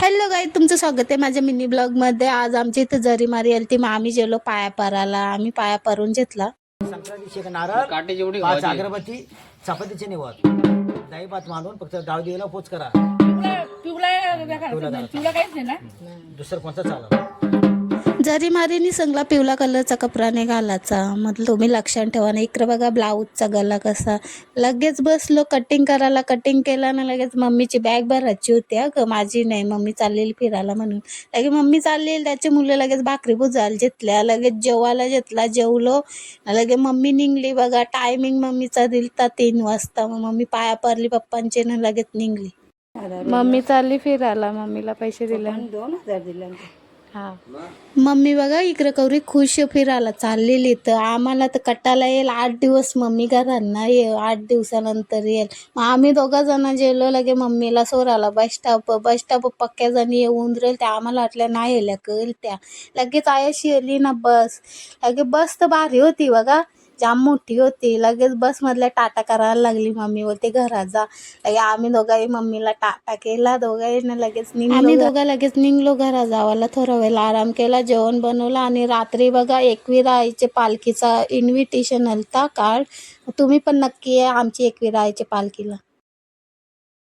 Hello guys, तुमचं स्वागत आहे माझ्या मिनी ब्लॉगमध्ये। आज आमच्या इथं जरी मारी आली ती, मग आम्ही गेलो पाया परायला। आम्ही पाया परून घेतला। संक्रांतीची नारळ काटे जेवढी पाच अगरबत्ती चपातीचे निवड दही भात मानून फक्त डाव दिला पोच करा। पिवळा काहीच नाही ना, दुसरं कोणता चालत। जरी मारीनी संगला पिवळा कलरचा कपडाने घालायचा। मग तुम्ही लक्षात ठेवा ना। इकडे बघा ब्लाऊजचा गला कसा। लगेच बसलो कटिंग करायला। कटिंग केला ना लगेच मम्मीची बॅग भरायची होती। अगं माझी नाही, मम्मी चाललेली फिरायला म्हणून। लगेच मम्मी चाललेली, त्याची मुलं लगेच भाकरी भुजायला घेतल्या। लगेच जेवायला घेतला, जेवलो। लगेच मम्मी निघली बघा। टायमिंग मम्मीचा दिलता 3 वाजता। मग मम्मी पाया पडली पप्पांचे ना लगेच निघली। मम्मी चालली फिरायला, मम्मीला पैसे दिले 2000 दिले। हा, मम्मी बघा इकडे कवरी खुश फिरायला चाललेली। तर आम्हाला तर कटाला येईल 8 दिवस मम्मी घरात नाही येईल, 8 दिवसानंतर येईल। मग आम्ही 2 जण गेलो लगे मम्मीला सोराला बस स्टॉप पक्क्या जणी येऊन राहील त्या। आम्हाला वाटल्या नाही येल्या कल त्या। लगेच आयाशी येली ना बस। लगे बस तर भारी होती बघा, जाम मोठी होती। लगेच बस मधल्या टाटा करायला लागली मम्मी, बोलते घरात जा। लगे आम्ही दोघाही मम्मीला टाटा केला, दोघांना लगेच निघलो। आम्ही दोघं लगेच निघलो घरा जावाला। थोडा वेळ आराम केला, जेवण बनवलं आणि रात्री बघा एकविरा आईचे पालखीचा इन्व्हिटेशन आलता कार्ड। तुम्ही पण नक्की आहे आमची एकविरा आईच्या पालखीला।